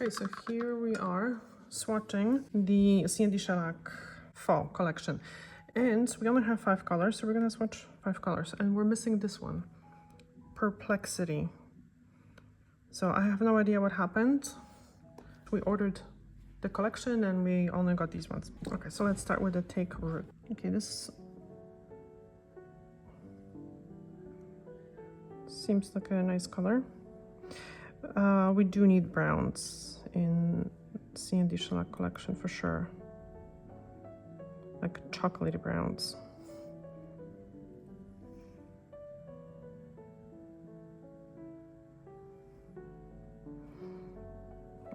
Okay, so here we are swatching the CND Shellac fall collection. And we only have 5 colors, so we're gonna swatch 5 colors. And we're missing this one, Perplexity. So I have no idea what happened. We ordered the collection and we only got these ones. Okay, so let's start with the Take Root. Okay, this seems like a nice color. We do need browns in CND Shellac collection for sure. Like chocolatey browns.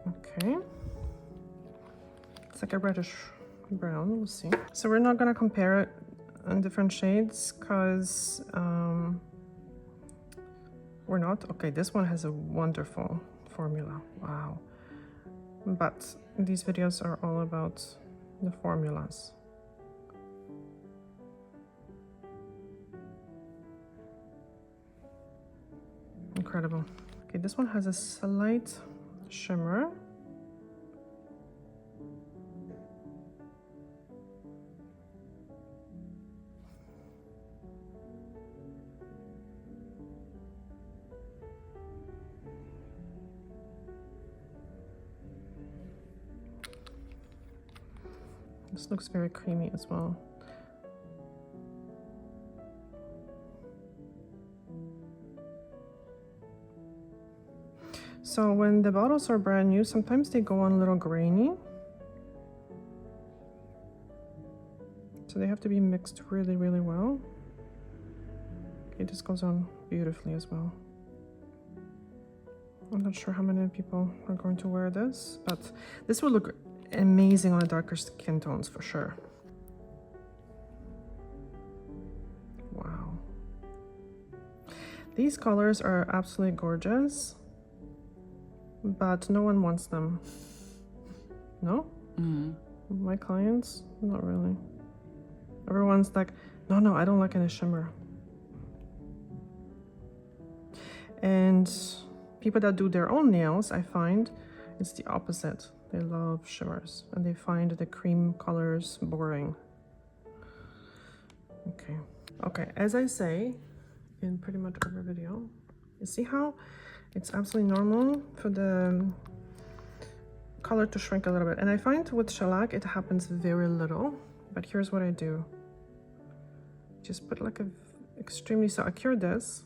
Okay. It's like a reddish brown, we'll see. So we're not gonna compare it in different shades because we're not. Okay, this one has a wonderful formula, wow. But these videos are all about the formulas. Incredible. Okay, this one has a slight shimmer. This looks very creamy as well. So when the bottles are brand new, sometimes they go on a little grainy. So they have to be mixed really, really well. Okay, this goes on beautifully as well. I'm not sure how many people are going to wear this, but this will look amazing on the darker skin tones for sure. Wow. These colors are absolutely gorgeous, but no one wants them. No? My clients? Not really. Everyone's like, no, I don't like any shimmer. And people that do their own nails, I find it's the opposite. They love shimmers and they find the cream colors boring. Okay, as I say in pretty much every video, you see how it's absolutely normal for the color to shrink a little bit. And I find with shellac it happens very little, but here's what I do. Just put like a extremely, so I cured this,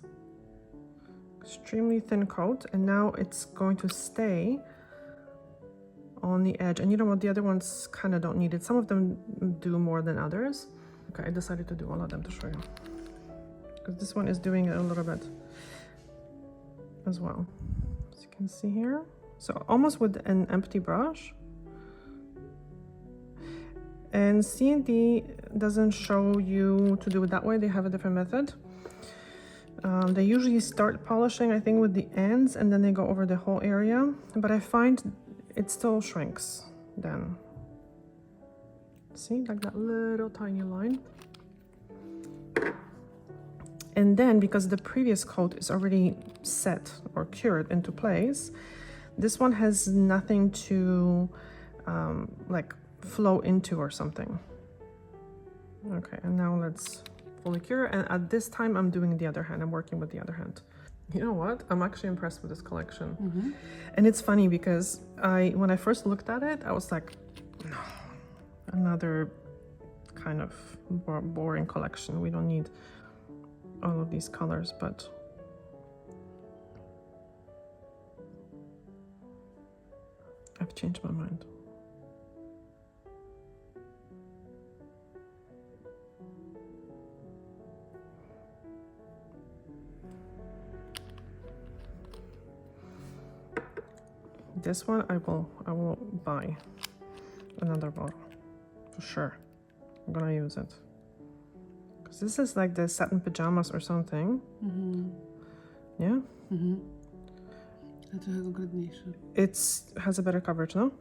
extremely thin coat, and now it's going to stay on the edge. And you know what, the other ones kind of don't need it. Some of them do more than others. Okay, I decided to do all of them to show you, because this one is doing it a little bit as well, as you can see here. So almost with an empty brush. And CND doesn't show you to do it that way. They have a different method. They usually start polishing, I think, with the ends, and then they go over the whole area. But I find it still shrinks then. See, like that little tiny line. And then, because the previous coat is already set or cured into place, this one has nothing to like flow into or something. Okay, and now let's fully cure. And at this time, I'm doing the other hand. I'm working with the other hand. You know what? I'm actually impressed with this collection. And it's funny because when I first looked at it, I was like, no, another kind of boring collection. We don't need all of these colors, but I've changed my mind. This one I will buy another bottle for sure. I'm gonna use it because this is like the satin pajamas or something. Yeah. It has a better coverage, no?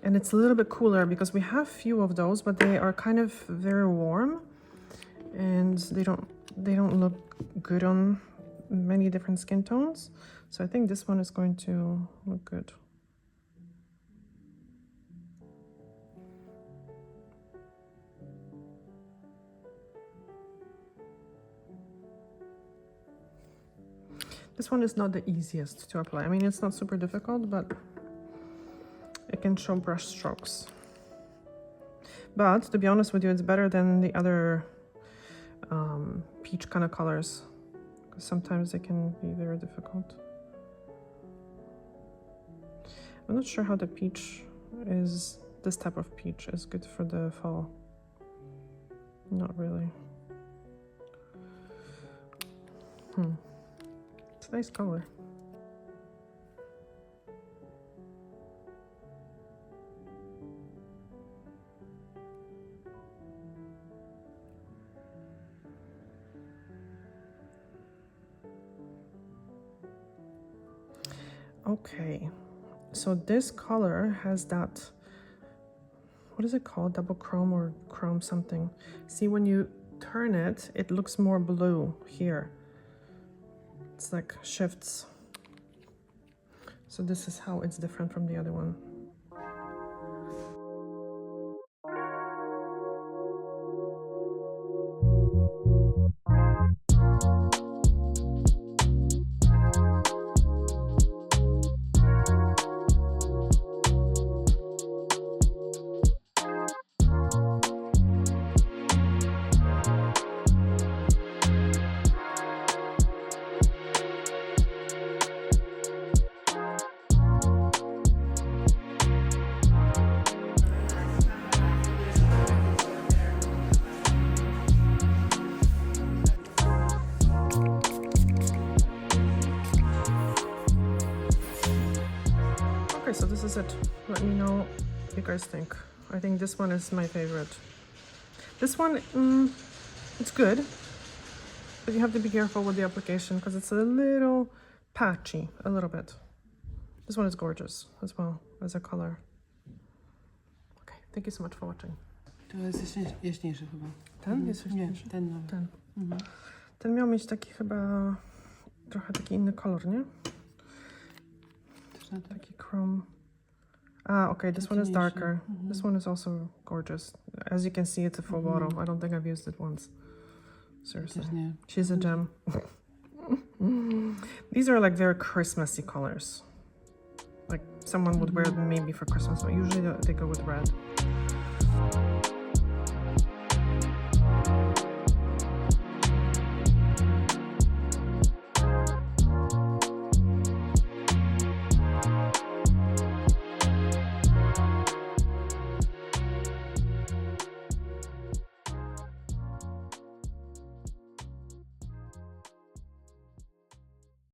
And it's a little bit cooler because we have few of those, but they are kind of very warm and they don't look good on many different skin tones. So I think this one is going to look good. This one is not the easiest to apply. I mean, it's not super difficult, but it can show brush strokes. But to be honest with you, it's better than the other peach kind of colors, because sometimes they can be very difficult. I'm not sure how the peach is, this type of peach is good for the fall. Not really. It's a nice color. Okay, so this color has that, what is it called? Double chrome or chrome something. See, when you turn it, it looks more blue here. It's like shifts. So this is how it's different from the other one. Okay, so this is it. Let me know what you guys think. I think this one is my favorite. This one, it's good, but you have to be careful with the application because it's a little patchy, a little bit. This one is gorgeous as well as a color. Okay, thank you so much for watching. To jest jaśniejszy chyba. Ten jest jaśniejszy? Nie, ten nowy. Ten. Ten miał mieć taki chyba, trochę taki inny kolor, nie? Taki chrome. Ah, okay, this one is darker. This one is also gorgeous. As you can see, it's a full bottle. I don't think I've used it once. Seriously. She's a gem. These are like very Christmassy colors. Like someone would wear them maybe for Christmas, but usually they go with red.